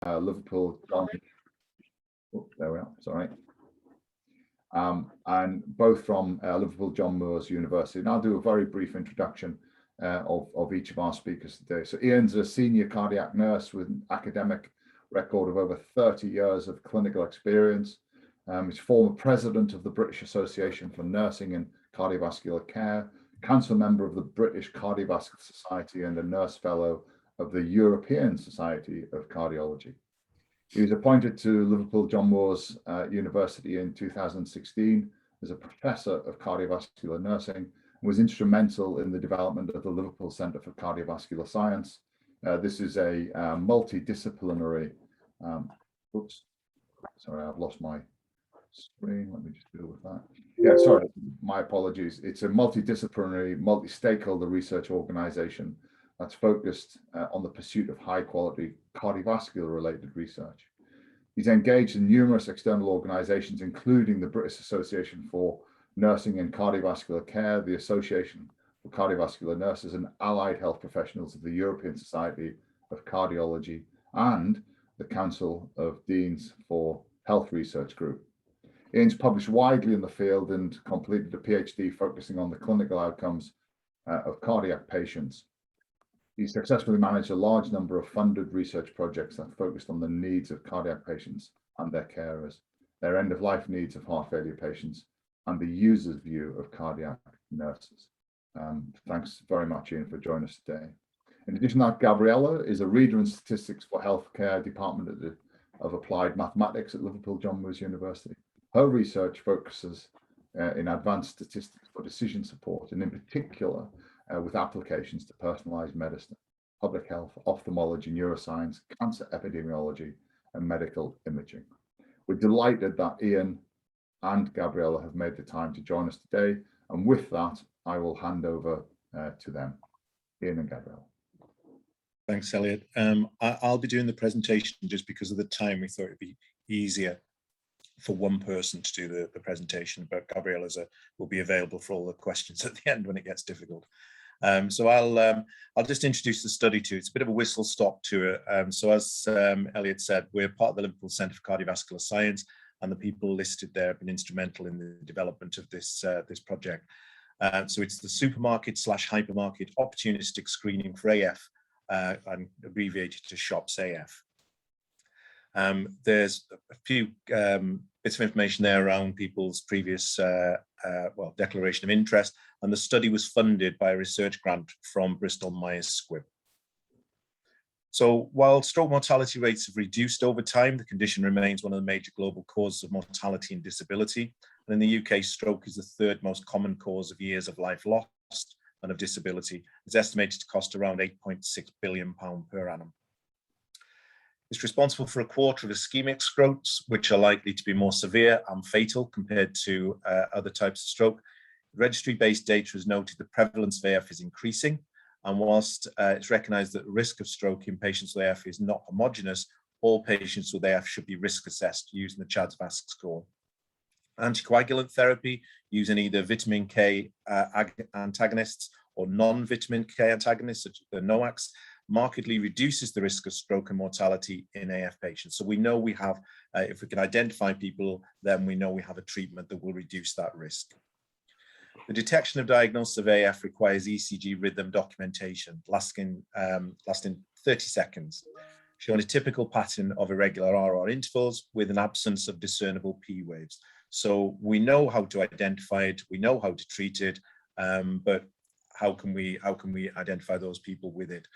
Liverpool John. Oh, there we are. Sorry. And both from Liverpool John Moores University. And I'll do a very brief introduction of each of our speakers today. So Ian's a senior cardiac nurse with an academic record of over 30 years of clinical experience. He's former president of the British Association for Nursing and Cardiovascular Care, council member of the British Cardiovascular Society, and a nurse fellow of the European Society of Cardiology. He was appointed to Liverpool John Moores University in 2016 as a professor of cardiovascular nursing and was instrumental in the development of the Liverpool Centre for Cardiovascular Science. This is a multidisciplinary, oops, sorry, I've lost my screen. Let me just deal with that. Yeah, sorry, my apologies. It's a multidisciplinary, multi-stakeholder research organization that's focused on the pursuit of high quality cardiovascular related research. He's engaged in numerous external organizations, including the British Association for Nursing and Cardiovascular Care, the Association for Cardiovascular Nurses and Allied Health Professionals of the European Society of Cardiology, and the Council of Deans for Health Research Group. Ian's published widely in the field and completed a PhD focusing on the clinical outcomes of cardiac patients. He successfully managed a large number of funded research projects that focused on the needs of cardiac patients and their carers, their end-of-life needs of heart failure patients, and the user's view of cardiac nurses. Thanks very much, Ian, for joining us today. In addition to that, Gabriella is a reader in statistics for healthcare department of applied mathematics at Liverpool John Moores University. Her research focuses in advanced statistics for decision support, and in particular, with applications to personalized medicine, public health, ophthalmology, neuroscience, cancer epidemiology, and medical imaging. We're delighted that Ian and Gabriella have made the time to join us today. And with that, I will hand over to them. Ian and Gabriella. Thanks, Elliot. I'll be doing the presentation just because of the time. We thought it'd be easier for one person to do the presentation, but Gabriella will be available for all the questions at the end when it gets difficult. So I'll just introduce the study to you. It's a bit of a whistle stop tour. So as Elliot said, we're part of the Liverpool Centre for Cardiovascular Science, and the people listed there have been instrumental in the development of this project. So it's the supermarket/hypermarket opportunistic screening for AF, and abbreviated to SHOPS AF. There's a few bits of information there around people's previous declaration of interest, and the study was funded by a research grant from Bristol Myers Squibb. So while stroke mortality rates have reduced over time, the condition remains one of the major global causes of mortality and disability. And in the UK, stroke is the third most common cause of years of life lost and of disability. It's estimated to cost around £8.6 billion per annum. It's responsible for a quarter of ischemic strokes, which are likely to be more severe and fatal compared to other types of stroke. Registry-based data has noted the prevalence of AF is increasing, and whilst it's recognised that the risk of stroke in patients with AF is not homogeneous, all patients with AF should be risk assessed using the CHA2DS2-VASc score. Anticoagulant therapy using either vitamin K antagonists or non-vitamin K antagonists, such as the NOACs, markedly reduces the risk of stroke and mortality in AF patients. So we know we have, if we can identify people, then we know we have a treatment that will reduce that risk. The detection of diagnosis of AF requires ECG rhythm documentation lasting 30 seconds, showing a typical pattern of irregular RR intervals with an absence of discernible P waves. So we know how to identify it, we know how to treat it, but how can we identify those people with it?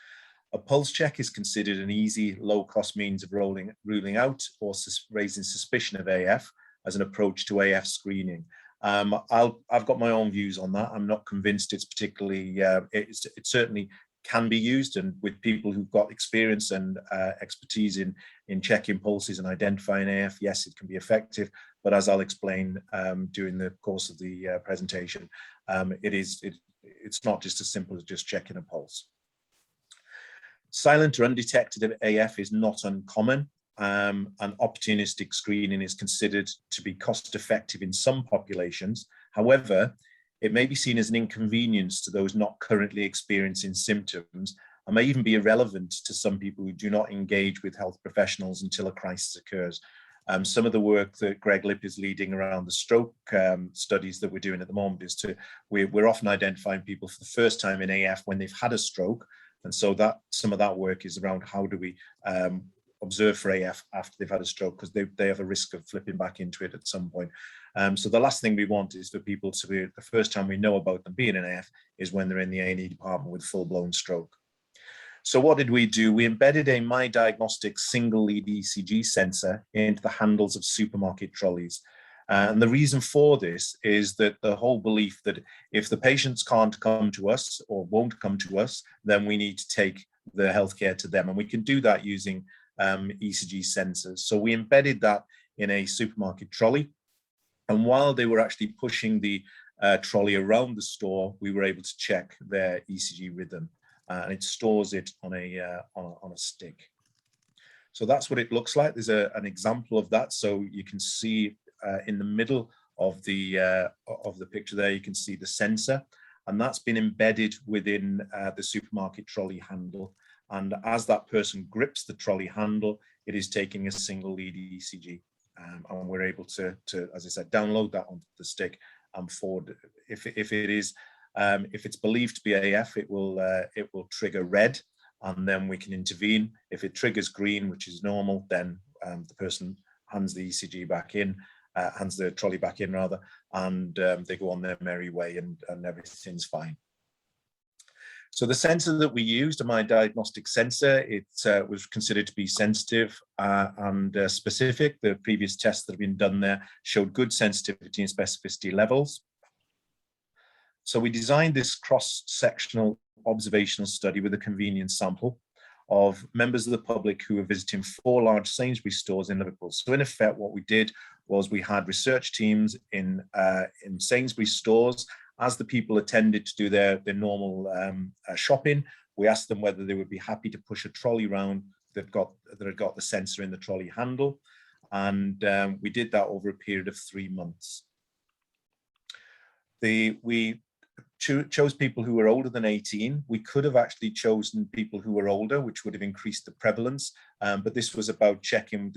A pulse check is considered an easy, low-cost means of ruling out or raising suspicion of AF as an approach to AF screening. I've got my own views on that. I'm not convinced it's particularly, it certainly can be used, and with people who've got experience and expertise in checking pulses and identifying AF, yes, it can be effective. But as I'll explain during the course of the presentation, it's not just as simple as just checking a pulse. Silent or undetected AF is not uncommon, and opportunistic screening is considered to be cost-effective in some populations. However, it may be seen as an inconvenience to those not currently experiencing symptoms, and may even be irrelevant to some people who do not engage with health professionals until a crisis occurs. Some of the work that Greg Lipp is leading around the stroke studies that we're doing at the moment is we're often identifying people for the first time in AF when they've had a stroke. And so that some of that work is around how do we observe for AF after they've had a stroke, because they have a risk of flipping back into it at some point. So the last thing we want is for people to be, the first time we know about them being in AF is when they're in the A&E department with full-blown stroke. So what did we do? We embedded a MyDiagnostics single lead ECG sensor into the handles of supermarket trolleys. And the reason for this is that the whole belief that if the patients can't come to us or won't come to us, then we need to take the healthcare to them. And we can do that using ECG sensors. So we embedded that in a supermarket trolley. And while they were actually pushing the trolley around the store, we were able to check their ECG rhythm. And it stores it on a stick. So that's what it looks like. There's an example of that. So you can see in the middle of the picture there, you can see the sensor, and that's been embedded within the supermarket trolley handle. And as that person grips the trolley handle, it is taking a single lead ECG. And we're able to, as I said, download that onto the stick and forward. If it's believed to be AF, it will trigger red, and then we can intervene. If it triggers green, which is normal, then the person hands the ECG back in, hands the trolley back in rather, and they go on their merry way, and everything's fine. So the sensor that we used, a MyDiagnostics sensor, it was considered to be sensitive and specific. The previous tests that have been done there showed good sensitivity and specificity levels. So we designed this cross-sectional observational study with a convenience sample of members of the public who were visiting 4 large Sainsbury's stores in Liverpool. So in effect, what we did was we had research teams in Sainsbury's stores. As the people attended to do their normal shopping, we asked them whether they would be happy to push a trolley round that had got the sensor in the trolley handle. And we did that over a period of 3 months. We chose people who were older than 18. We could have actually chosen people who were older, which would have increased the prevalence. But this was about checking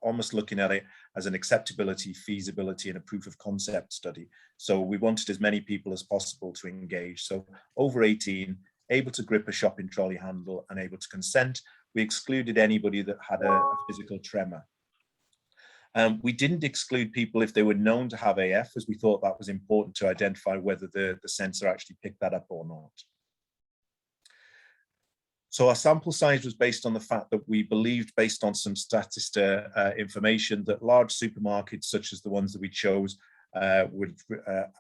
almost looking at it as an acceptability, feasibility, and a proof of concept study. So we wanted as many people as possible to engage. So over 18, able to grip a shopping trolley handle and able to consent. We excluded anybody that had a physical tremor. We didn't exclude people if they were known to have AF, as we thought that was important to identify whether the sensor actually picked that up or not. So our sample size was based on the fact that we believed, based on some statista information, that large supermarkets, such as the ones that we chose, the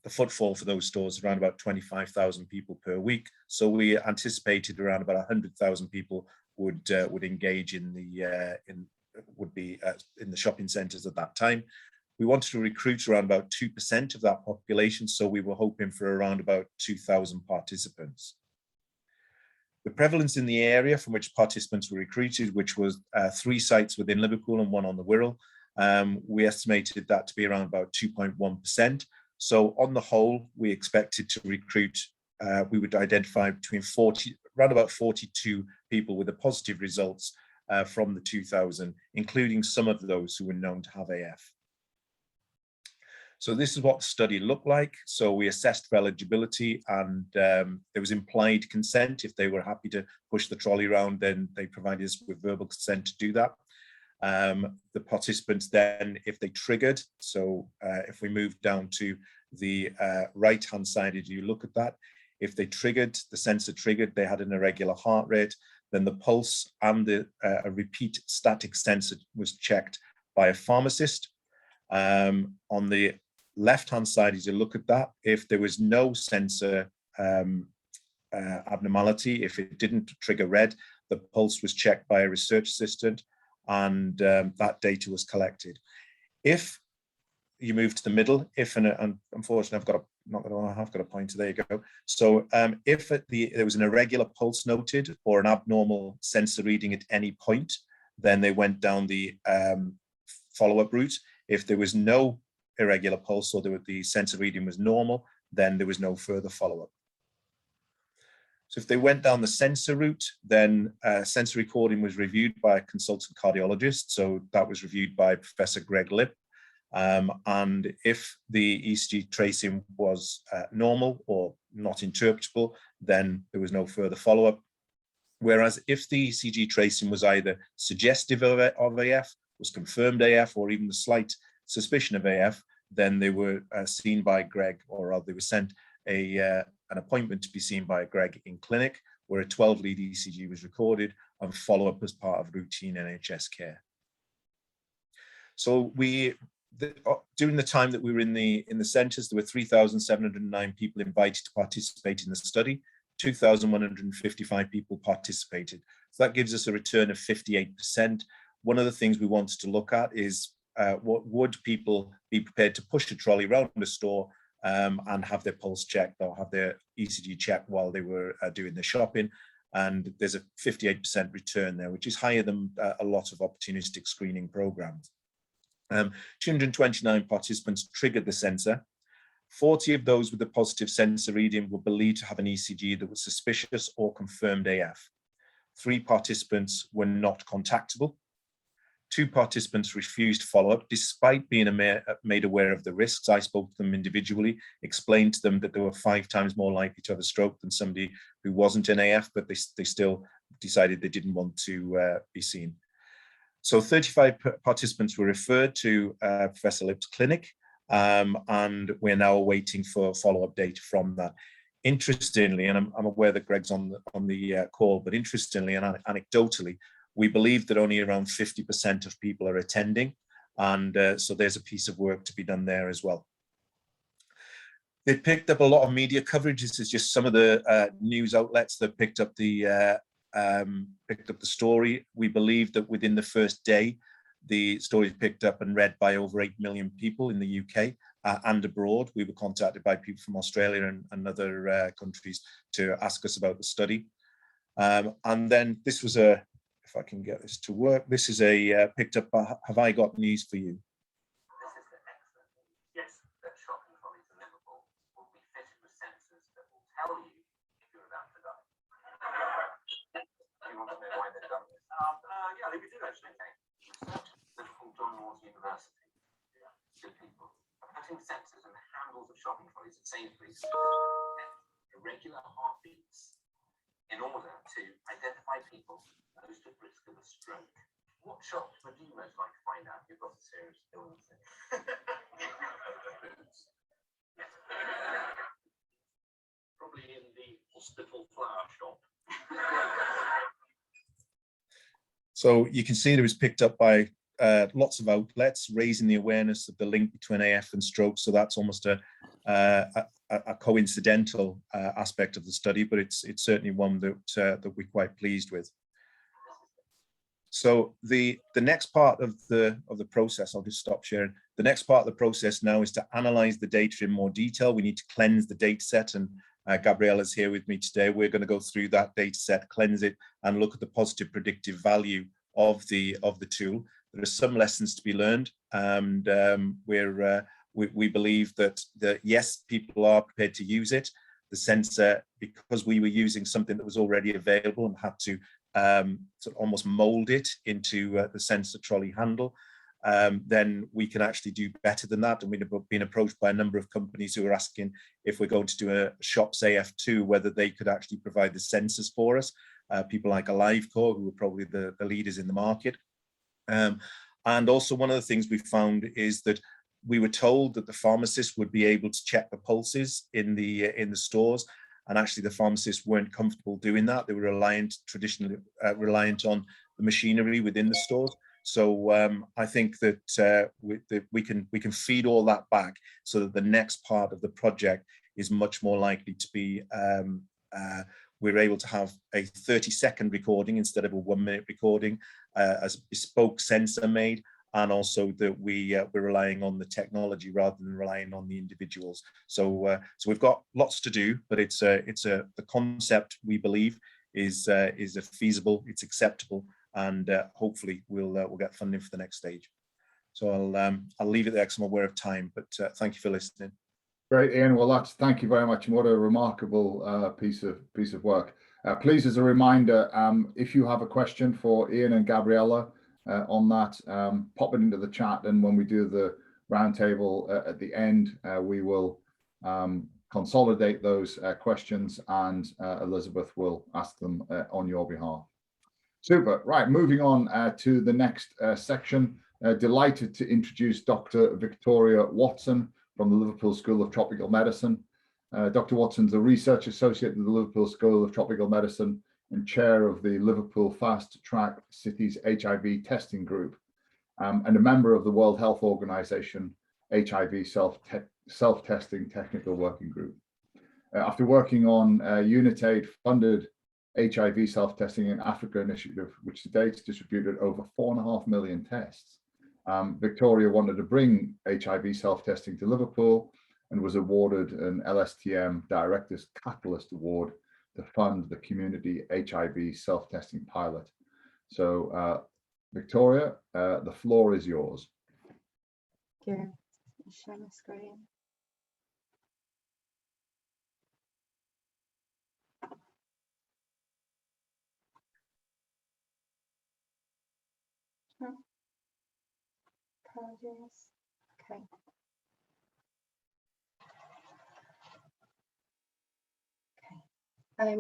footfall for those stores around about 25,000 people per week. So we anticipated around about 100,000 people would engage in the shopping centres at that time. We wanted to recruit around about 2% of that population, so we were hoping for around about 2,000 participants. The prevalence in the area from which participants were recruited, which was 3 sites within Liverpool and 1 on the Wirral, we estimated that to be around about 2.1%. So on the whole, we expected to recruit, we would identify around about 42 people with the positive results from the 2,000, including some of those who were known to have AF. So this is what the study looked like. So we assessed for eligibility, and there was implied consent. If they were happy to push the trolley around, then they provided us with verbal consent to do that. The participants then, if they triggered, so if we move down to the right-hand side, as you look at that, if they triggered, the sensor triggered, they had an irregular heart rate, then the pulse and a repeat static sensor was checked by a pharmacist. On the left-hand side, as you look at that, if there was no sensor abnormality, if it didn't trigger red, the pulse was checked by a research assistant, and that data was collected. If you move to the middle, and unfortunately I've got a pointer, there you go. So if there was an irregular pulse noted or an abnormal sensor reading at any point, then they went down the follow-up route. If there was no irregular pulse or the sensor reading was normal, then there was no further follow-up. So if they went down the sensor route, then sensor recording was reviewed by a consultant cardiologist. So that was reviewed by Professor Greg Lipp. And if the ECG tracing was normal or not interpretable, then there was no further follow-up. Whereas if the ECG tracing was either suggestive of AF, was confirmed AF, or even the slight suspicion of AF, then they were seen by Greg, or rather they were sent an appointment to be seen by Greg in clinic, where a 12-lead ECG was recorded and follow-up as part of routine NHS care. So during the time that we were in the centres, there were 3,709 people invited to participate in the study. 2,155 people participated. So that gives us a return of 58%. One of the things we wanted to look at is what would people be prepared to push a trolley around a store and have their pulse checked or have their ECG checked while they were doing their shopping. And there's a 58% return there, which is higher than a lot of opportunistic screening programs. 229 participants triggered the sensor. 40 of those with a positive sensor reading were believed to have an ECG that was suspicious or confirmed AF. 3 participants were not contactable. 2 participants refused follow-up despite being made aware of the risks. I spoke to them individually, explained to them that they were 5 times more likely to have a stroke than somebody who wasn't in AF, but they still decided they didn't want to be seen. So 35 participants were referred to Professor Lipp's clinic, and we're now waiting for follow-up data from that. Interestingly, and I'm aware that Greg's on the call, but interestingly and anecdotally, we believe that only around 50% of people are attending, and so there's a piece of work to be done there as well. They picked up a lot of media coverage. This is just some of the news outlets that picked up the story. We believe that within the first day, the story is picked up and read by over 8 million people in the UK and abroad. We were contacted by people from Australia and other countries to ask us about the study. And then this was if I can get this to work, this is picked up by Have I Got News For You? This is excellent news. Yes, that shopping trolleys in Liverpool will be fitted with sensors that will tell you if you're about to die. Do you want to know why they've done this? Yeah, I think we do actually. Okay. Liverpool University. Good people are putting sensors in the handles of shopping trolleys at Sainsbury's irregular heartbeats in order to identify people most at risk of a stroke. What shops would you most like to find out if you've got a serious illness in? Yes. Probably in the hospital flower shop. So you can see there was picked up by lots of outlets, raising the awareness of the link between AF and stroke. So that's almost a coincidental aspect of the study, but it's certainly one that we're quite pleased with. So the next part of the process, I'll just stop sharing. The next part of the process now is to analyze the data in more detail. We need to cleanse the data set, and Gabriella's here with me today. We're going to go through that data set, cleanse it, and look at the positive predictive value of the tool. There are some lessons to be learned, and we believe that yes, people are prepared to use it. The sensor, because we were using something that was already available and had to sort of almost mold it into the sensor trolley handle, then we can actually do better than that. And we've been approached by a number of companies who are asking if we're going to do a Shops AF2, whether they could actually provide the sensors for us. People like AliveCore, who are probably the leaders in the market. And also one of the things we found is that we were told that the pharmacists would be able to check the pulses in the stores, and actually the pharmacists weren't comfortable doing that. They were traditionally reliant on the machinery within the stores. So I think that we can feed all that back so that the next part of the project is much more likely to be we're able to have a 30-second recording instead of a 1-minute recording, as a bespoke sensor made, and also that we're relying on the technology rather than relying on the individuals. So we've got lots to do, but the concept, we believe, is feasible, it's acceptable, and hopefully we'll get funding for the next stage. So I'll leave it there because I'm aware of time, but thank you for listening. Great, Ian. Well, thank you very much. And what a remarkable piece of work. Please, as a reminder, if you have a question for Ian and Gabriella on that, pop it into the chat. And when we do the roundtable at the end, we will consolidate those questions, and Elizabeth will ask them on your behalf. Super. Right, moving on to the next section. Delighted to introduce Dr. Victoria Watson from the Liverpool School of Tropical Medicine. Dr. Watson's a research associate with the Liverpool School of Tropical Medicine and chair of the Liverpool Fast Track Cities HIV Testing Group, and a member of the World Health Organization HIV Self-Testing Technical Working Group. After working on UNITAID-funded HIV self-testing in Africa initiative, which to date distributed over 4.5 million tests, Victoria wanted to bring HIV self-testing to Liverpool and was awarded an LSTM Directors Catalyst Award to fund the community HIV self-testing pilot. So, Victoria, the floor is yours. Thank you. Share my screen. Apologies. Okay.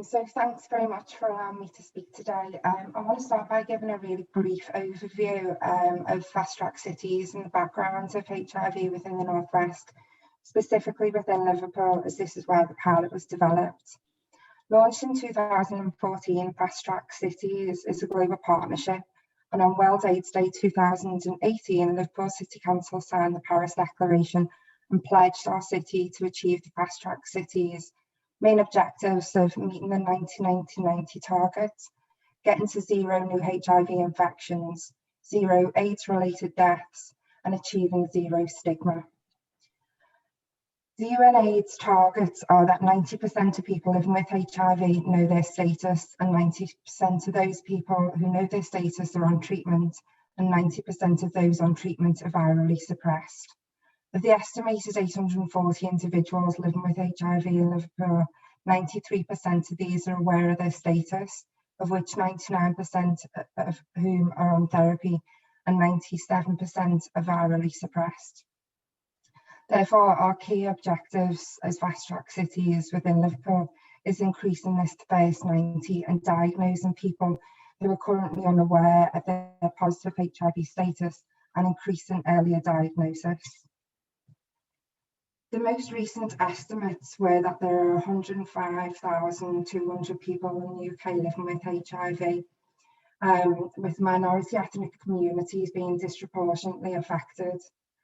So thanks very much for allowing me to speak today. I want to start by giving a really brief overview of Fast Track Cities and the backgrounds of HIV within the Northwest, specifically within Liverpool, as this is where the pilot was developed. Launched in 2014, Fast Track Cities is a global partnership, and on World AIDS Day 2018, Liverpool City Council signed the Paris Declaration and pledged our city to achieve the Fast Track Cities main objectives of meeting the 90-90-90 targets, getting to zero new HIV infections, zero AIDS-related deaths, and achieving zero stigma. The UN-AIDS targets are that 90% of people living with HIV know their status, and 90% of those people who know their status are on treatment, and 90% of those on treatment are virally suppressed. Of the estimated 840 individuals living with HIV in Liverpool, 93% of these are aware of their status, of which 99% of whom are on therapy, and 97% are virally suppressed. Therefore, our key objectives as Fast Track Cities within Liverpool is increasing this to first 90 and diagnosing people who are currently unaware of their positive HIV status and increasing earlier diagnosis. The most recent estimates were that there are 105,200 people in the UK living with HIV, with minority ethnic communities being disproportionately affected.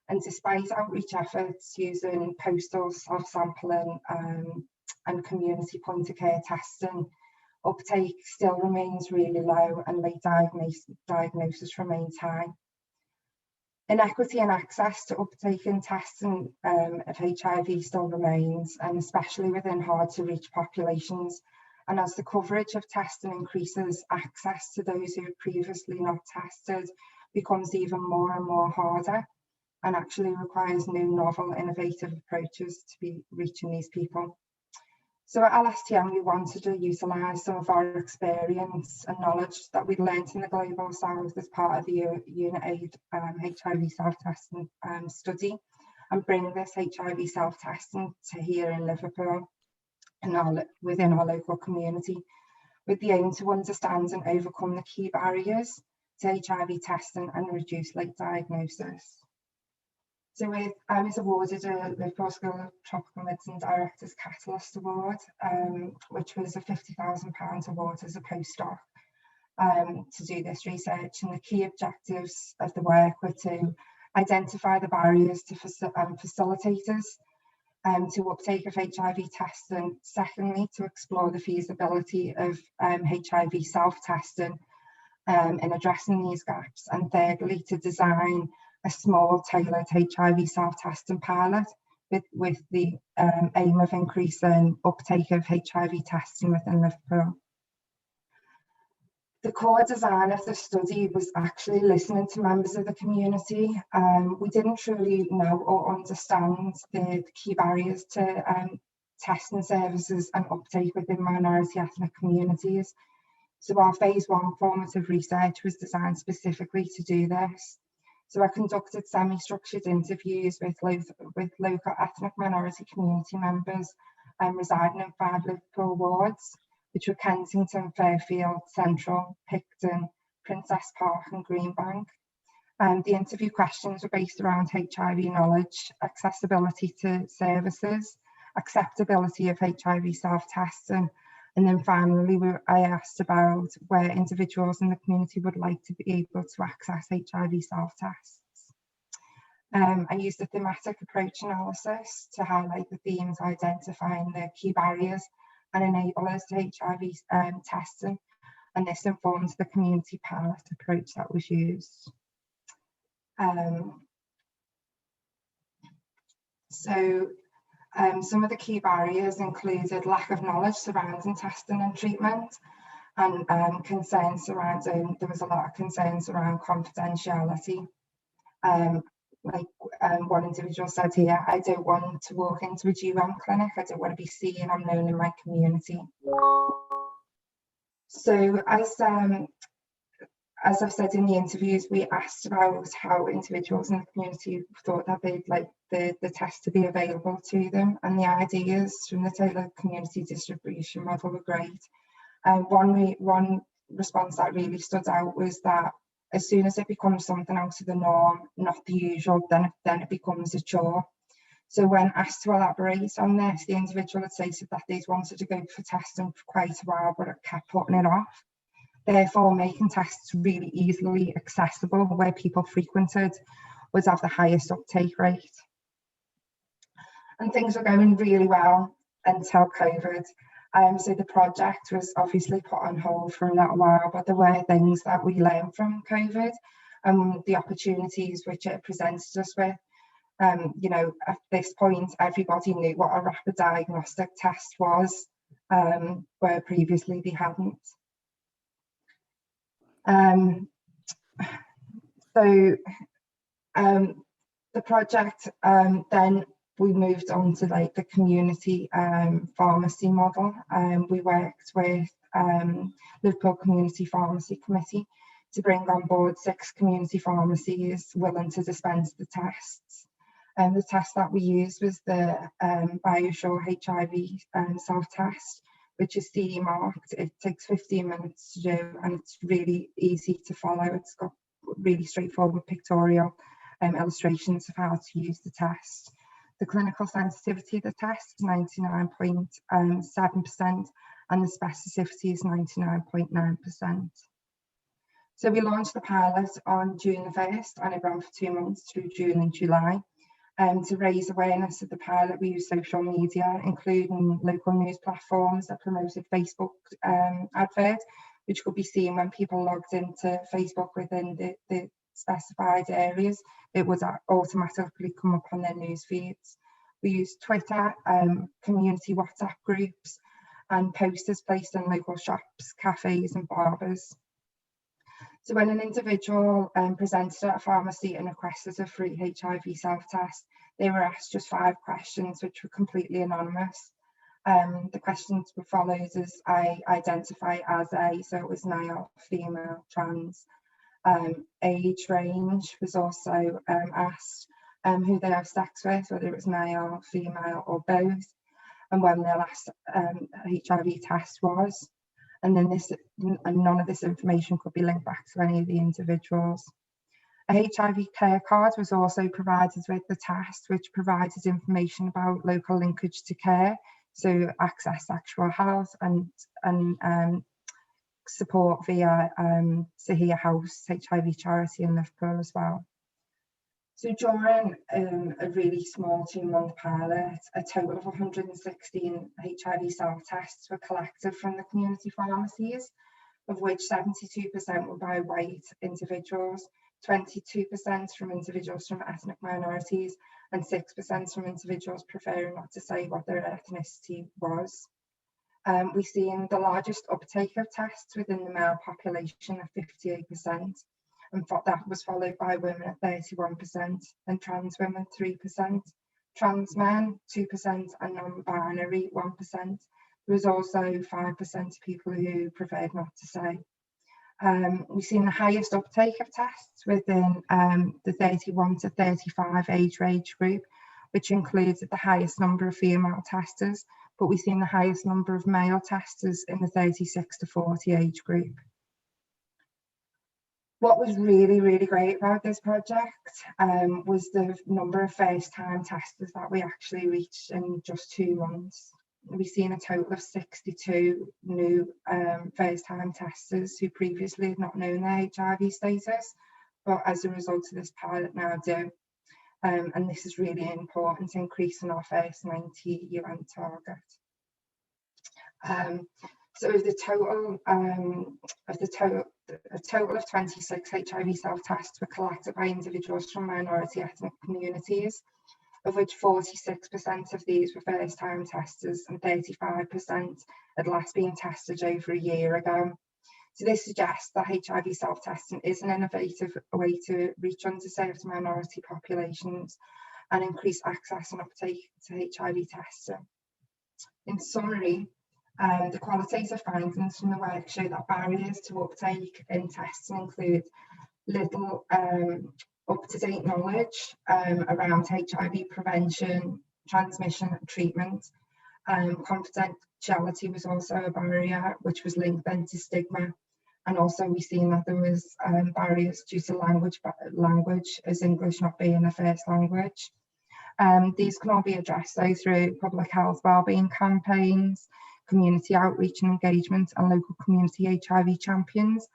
And despite outreach efforts using postal self-sampling and community point-of-care testing, uptake still remains really low and late diagnosis remains high. Inequity in access to uptake and testing of HIV still remains, and especially within hard-to-reach populations. And as the coverage of testing increases, access to those who have previously not tested becomes even more and more harder, and actually requires new, novel, innovative approaches to be reaching these people. So at LSTM, we wanted to utilise some of our experience and knowledge that we'd learned in the Global South as part of the UNITAID HIV self-testing study, and bring this HIV self-testing to here in Liverpool and within our local community, with the aim to understand and overcome the key barriers to HIV testing and reduce late diagnosis. So I was awarded a Liverpool School of Tropical Medicine Directors Catalyst Award, which was a £50,000 award as a postdoc to do this research. And the key objectives of the work were to identify the barriers to facilitators to uptake of HIV testing. Secondly, to explore the feasibility of HIV self-testing in addressing these gaps. And thirdly, to design a small tailored HIV self-testing pilot with the aim of increasing uptake of HIV testing within Liverpool. The core design of the study was actually listening to members of the community. We didn't truly know or understand the key barriers to testing services and uptake within minority ethnic communities. So our phase 1 formative research was designed specifically to do this. So I conducted semi-structured interviews with local ethnic minority community members residing in 5 Liverpool wards, which were Kensington, Fairfield, Central, Picton, Princess Park and Greenbank. The interview questions were based around HIV knowledge, accessibility to services, acceptability of HIV self-testing, and then finally I asked about where individuals in the community would like to be able to access HIV self-tests. I used a thematic approach analysis to highlight the themes, identifying the key barriers and enablers to HIV testing, and this informs the community pilot approach that was used. Some of the key barriers included lack of knowledge surrounding testing and treatment, and concerns surrounding, there was a lot of concerns around confidentiality. One individual said here, I don't want to walk into a GWAM clinic, I don't want to be seen, I'm known in my community. So as I've said in the interviews, we asked about how individuals in the community thought that they'd like the test to be available to them, and the ideas from the tailored community distribution model were great. One response that really stood out was that as soon as it becomes something out of the norm, not the usual, then it becomes a chore. So when asked to elaborate on this, the individual had stated that they'd wanted to go for testing for quite a while, but it kept putting it off. Therefore, making tests really easily accessible where people frequented would have the highest uptake rate. And things were going really well until COVID. So the project was obviously put on hold for a little while, but there were things that we learned from COVID and the opportunities which it presented us with. You know, at this point, everybody knew what a rapid diagnostic test was, where previously they hadn't. The project, then we moved on to like the community pharmacy model. We worked with Liverpool Community Pharmacy Committee to bring on board 6 community pharmacies willing to dispense the tests. The test that we used was the BioSure HIV self-test, which is CE marked. It takes 15 minutes to do, and it's really easy to follow. It's got really straightforward pictorial illustrations of how to use the test. The clinical sensitivity of the test is 99.7%, and the specificity is 99.9%. So we launched the pilot on June the 1st, and it ran for 2 months through June and July. To raise awareness of the pilot, we used social media, including local news platforms that promoted Facebook adverts, which could be seen when people logged into Facebook within the specified areas. It would automatically come up on their news feeds. We used Twitter, community WhatsApp groups, and posters placed in local shops, cafes and barbers. So when an individual presented at a pharmacy and requested a free HIV self-test, they were asked just 5 questions, which were completely anonymous. The questions were followed as I identify as a, so it was male, female, trans. Age range was also asked, who they have sex with, whether it was male, female or both, and when their last HIV test was. And then none of this information could be linked back to any of the individuals. A HIV care card was also provided with the test, which provided information about local linkage to care, so access sexual health and support via Sahia House HIV charity in Liverpool as well. So during a really small 2-month pilot, a total of 116 HIV self-tests were collected from the community pharmacies, of which 72% were by white individuals, 22% from individuals from ethnic minorities, and 6% from individuals preferring not to say what their ethnicity was. We've seen the largest uptake of tests within the male population at 58%, and that was followed by women at 31%, and trans women 3%, trans men 2%, and non-binary 1%. There was also 5% of people who preferred not to say. We've seen the highest uptake of tests within the 31 to 35 age group, which includes the highest number of female testers, but we've seen the highest number of male testers in the 36 to 40 age group. What was really, really great about this project was the number of first-time testers that we actually reached in just 2 months. We've seen a total of 62 new first-time testers who previously had not known their HIV status, but as a result of this pilot now do. And this is really important, increasing our first 90 UN target. So of the total of 26 HIV self-tests were collected by individuals from minority ethnic communities, of which 46% of these were first-time testers and 35% had last been tested over a year ago. So this suggests that HIV self-testing is an innovative way to reach underserved minority populations and increase access and uptake to HIV testing. In summary, the qualitative findings from the work show that barriers to uptake in testing include little up-to-date knowledge around HIV prevention, transmission and treatment. Confidentiality was also a barrier, which was linked then to stigma. And also we've seen that there was barriers due to language, as English not being a first language. These can all be addressed though through public health wellbeing campaigns, community outreach and engagement, and local community HIV champions.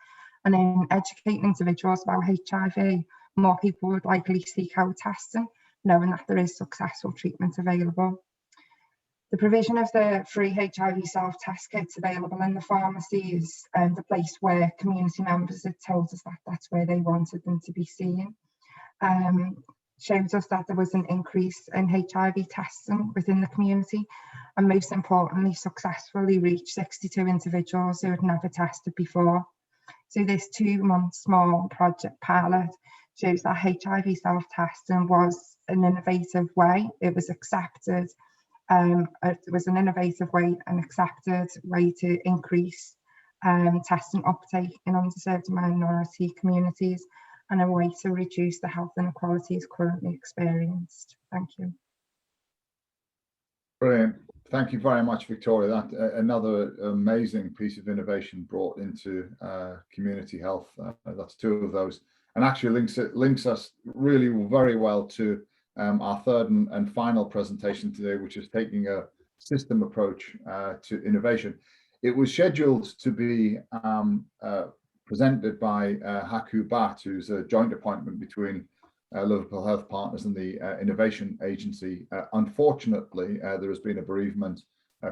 And in educating individuals about HIV, more people would likely seek out testing, knowing that there is successful treatment available. The provision of the free HIV self-test kits available in the pharmacies and the place where community members had told us that that's where they wanted them to be seen, shows us that there was an increase in HIV testing within the community, and most importantly, successfully reached 62 individuals who had never tested before. So this 2-month small project pilot shows that HIV self-testing was an innovative way. It was accepted. It was an innovative way, an accepted way to increase testing uptake in underserved minority communities, and a way to reduce the health inequalities currently experienced. Thank you. Brilliant. Thank you very much, Victoria. That another amazing piece of innovation brought into community health. That's 2 of those, and actually links us really very well to our third and final presentation today, which is taking a system approach to innovation. It was scheduled to be presented by Haku Bhatt, who's a joint appointment between Liverpool Health Partners and the Innovation Agency. Unfortunately, there has been a bereavement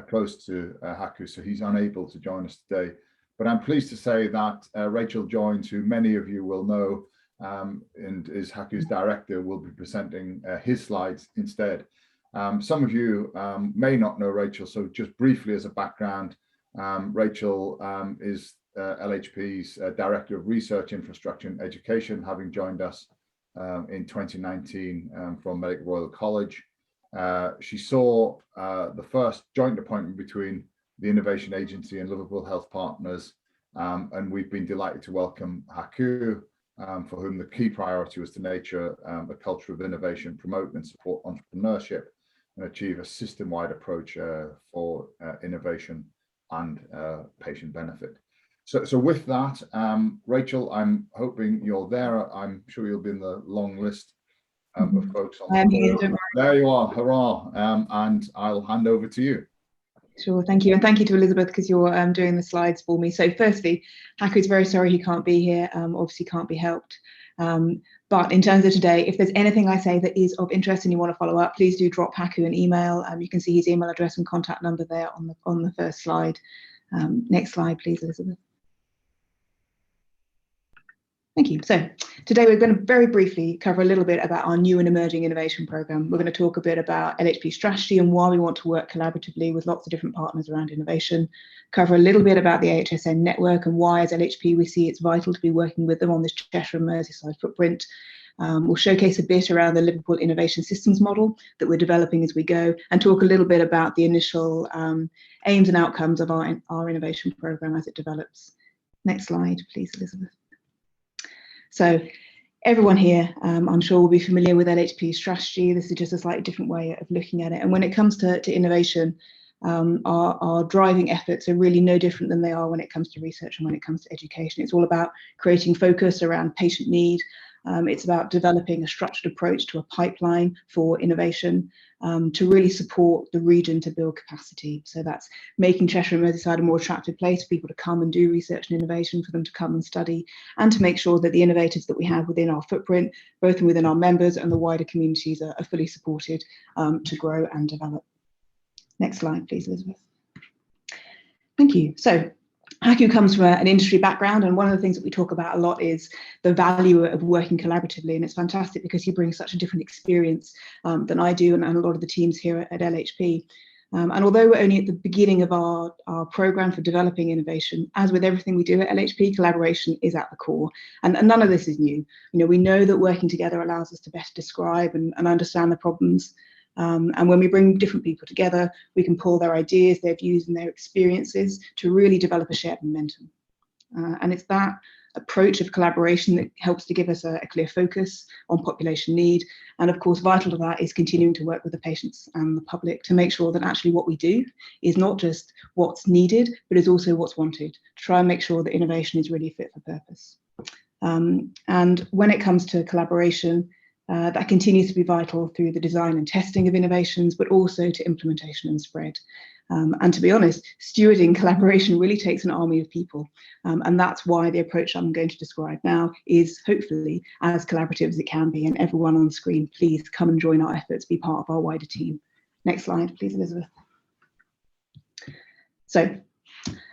close to Haku, so he's unable to join us today. But I'm pleased to say that Rachel Joins, who many of you will know, and is Haku's director, will be presenting his slides instead. Some of you may not know Rachel, so just briefly as a background, Rachel is LHP's Director of Research, Infrastructure and Education, having joined us in 2019 from Medical Royal College. She saw the first joint appointment between the Innovation Agency and Liverpool Health Partners, and we've been delighted to welcome Haku, for whom the key priority was to nurture a culture of innovation, promote and support entrepreneurship, and achieve a system-wide approach for innovation and patient benefit. So with that, Rachel, I'm hoping you're there. I'm sure you'll be in the long list of folks on the call. There you are, hurrah, and I'll hand over to you. Sure, thank you. And thank you to Elizabeth, because you're doing the slides for me. So firstly, Haku's very sorry he can't be here, obviously can't be helped. But in terms of today, if there's anything I say that is of interest and you want to follow up, please do drop Haku an email. You can see his email address and contact number there on the first slide. Next slide, please, Elizabeth. Thank you. So today we're going to very briefly cover a little bit about our new and emerging innovation programme. We're going to talk a bit about LHP strategy and why we want to work collaboratively with lots of different partners around innovation, cover a little bit about the AHSN network and why as LHP we see it's vital to be working with them on this Cheshire and Merseyside footprint. We'll showcase a bit around the Liverpool Innovation Systems model that we're developing as we go, and talk a little bit about the initial aims and outcomes of our innovation programme as it develops. Next slide, please, Elizabeth. So everyone here, I'm sure, will be familiar with LHP strategy. This is just a slightly different way of looking at it. And when it comes to innovation, our driving efforts are really no different than they are when it comes to research and when it comes to education. It's all about creating focus around patient need. It's about developing a structured approach to a pipeline for innovation to really support the region to build capacity. So that's making Cheshire and Merseyside a more attractive place for people to come and do research and innovation, for them to come and study, and to make sure that the innovators that we have within our footprint, both within our members and the wider communities, are fully supported to grow and develop. Next slide, please, Elizabeth. Thank you. So Haku comes from an industry background, and one of the things that we talk about a lot is the value of working collaboratively, and it's fantastic because he brings such a different experience than I do and a lot of the teams here at LHP. And although we're only at the beginning of our programme for developing innovation, as with everything we do at LHP, collaboration is at the core, and none of this is new. You know, we know that working together allows us to better describe and understand the problems. And when we bring different people together, we can pull their ideas, their views and their experiences to really develop a shared momentum. And it's that approach of collaboration that helps to give us a clear focus on population need. And of course, vital to that is continuing to work with the patients and the public to make sure that actually what we do is not just what's needed, but is also what's wanted, to try and make sure that innovation is really fit for purpose. And when it comes to collaboration, that continues to be vital through the design and testing of innovations, but also to implementation and spread. And to be honest, stewarding collaboration really takes an army of people. And that's why the approach I'm going to describe now is hopefully as collaborative as it can be. And everyone on the screen, please come and join our efforts, be part of our wider team. Next slide, please, Elizabeth. So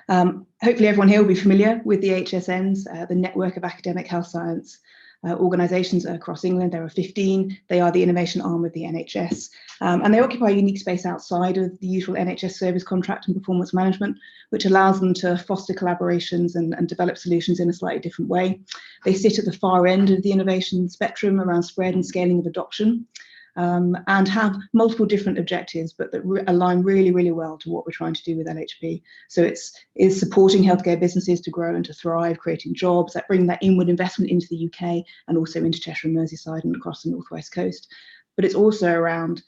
hopefully everyone here will be familiar with the HSNs, the network of academic health science organisations across England. There are 15. They are the innovation arm of the NHS, and they occupy a unique space outside of the usual NHS service contract and performance management, which allows them to foster collaborations and develop solutions in a slightly different way. They sit at the far end of the innovation spectrum around spread and scaling of adoption, and have multiple different objectives, but that align really, really well to what we're trying to do with LHP. So it's supporting healthcare businesses to grow and to thrive, creating jobs, that bring that inward investment into the UK and also into Cheshire and Merseyside and across the North West Coast. But it's also around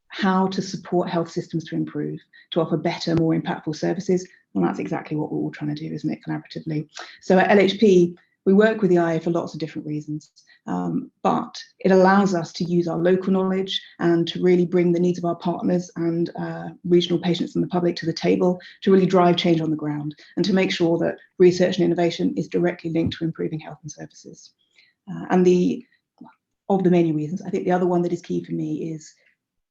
how to support health systems to improve, to offer better, more impactful services. And that's exactly what we're all trying to do, isn't it, collaboratively? So at LHP, we work with the IA for lots of different reasons, but it allows us to use our local knowledge and to really bring the needs of our partners and regional patients and the public to the table to really drive change on the ground and to make sure that research and innovation is directly linked to improving health and services. And of the many reasons, I think the other one that is key for me is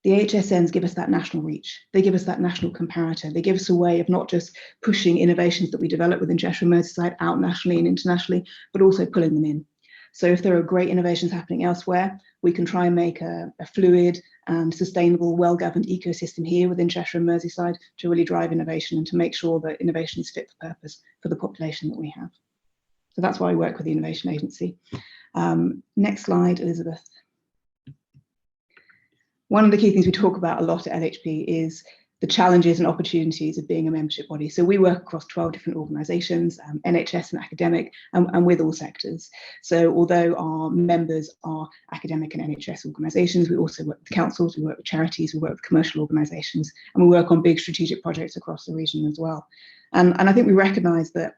the HSNs give us that national reach. They give us that national comparator. They give us a way of not just pushing innovations that we develop within Cheshire and Merseyside out nationally and internationally, but also pulling them in. So if there are great innovations happening elsewhere, we can try and make a fluid and sustainable, well-governed ecosystem here within Cheshire and Merseyside to really drive innovation and to make sure that innovation is fit for purpose for the population that we have. So that's why we work with the Innovation Agency. Next slide, Elizabeth. One of the key things we talk about a lot at LHP is the challenges and opportunities of being a membership body. So we work across 12 different organisations, NHS and academic, and with all sectors. So although our members are academic and NHS organisations, we also work with councils, we work with charities, we work with commercial organisations, and we work on big strategic projects across the region as well. And I think we recognise that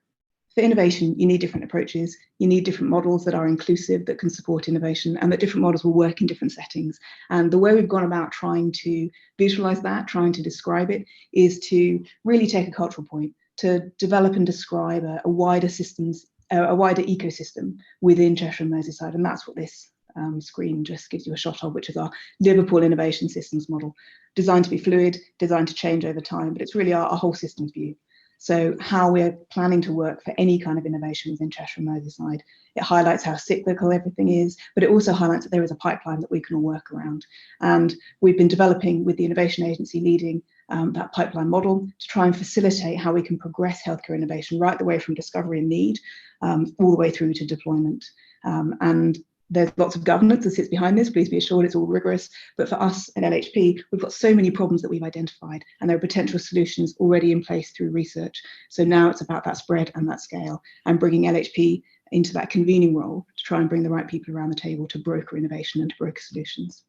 for innovation, you need different approaches, you need different models that are inclusive, that can support innovation, and that different models will work in different settings. And the way we've gone about trying to visualise that, trying to describe it, is to really take a cultural point, to develop and describe a wider ecosystem within Cheshire and Merseyside. And that's what this screen just gives you a shot of, which is our Liverpool Innovation Systems model, designed to be fluid, designed to change over time, but it's really our whole systems view. So how we're planning to work for any kind of innovation within Cheshire and Merseyside. It highlights how cyclical everything is, but it also highlights that there is a pipeline that we can all work around. And we've been developing with the Innovation Agency leading that pipeline model to try and facilitate how we can progress healthcare innovation right the way from discovery and need all the way through to deployment. And there's lots of governance that sits behind this. Please be assured it's all rigorous. But for us at LHP, we've got so many problems that we've identified, and there are potential solutions already in place through research. So now it's about that spread and that scale, and bringing LHP into that convening role to try and bring the right people around the table to broker innovation and to broker solutions.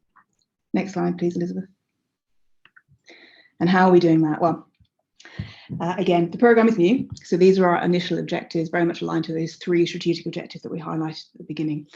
Next slide, please, Elizabeth. And how are we doing that? Well, again, the programme is new. So these are our initial objectives, very much aligned to those 3 strategic objectives that we highlighted at the beginning.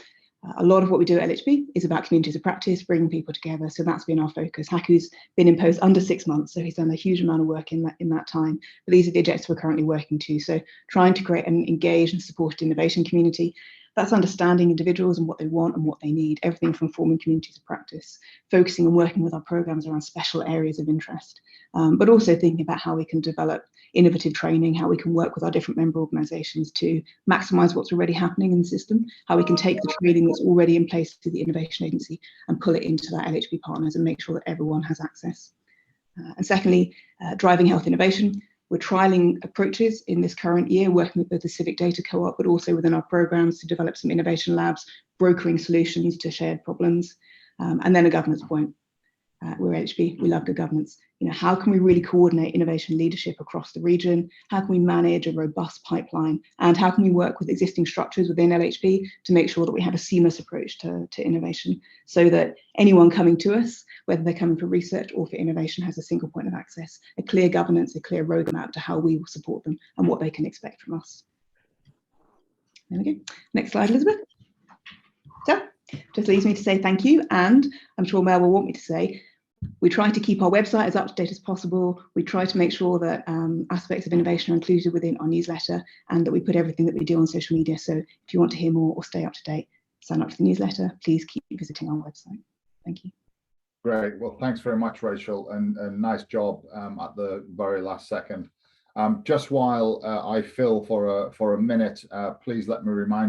A lot of what we do at LHP is about communities of practice, bringing people together. So that's been our focus. Haku's been in post under 6 months, so he's done a huge amount of work in that time. But these are the objectives we're currently working to. So trying to create an engaged and supported innovation community. That's understanding individuals and what they want and what they need, everything from forming communities of practice, focusing and working with our programmes around special areas of interest, but also thinking about how we can develop innovative training, how we can work with our different member organisations to maximise what's already happening in the system, how we can take the training that's already in place through the Innovation Agency and pull it into that LHP Partners and make sure that everyone has access. And secondly, driving health innovation. We're trialling approaches in this current year, working with the Civic Data Co-op, but also within our programmes to develop some innovation labs, brokering solutions to shared problems. And then a governance point. We're LHP, we love good governance. You know, how can we really coordinate innovation leadership across the region? How can we manage a robust pipeline? And how can we work with existing structures within LHP to make sure that we have a seamless approach to innovation, so that anyone coming to us, whether they're coming for research or for innovation, has a single point of access, a clear governance, a clear roadmap to how we will support them and what they can expect from us. There we go. Next slide, Elizabeth. So, just leaves me to say thank you, and I'm sure Mel will want me to say, we try to keep our website as up to date as possible. We try to make sure that aspects of innovation are included within our newsletter, and that we put everything that we do on social media. So if you want to hear more or stay up to date, sign up to the newsletter. Please keep visiting our website. Thank you. Great. Well, thanks very much, Rachel, and nice job at the very last second. Just while I fill for a minute, please let me remind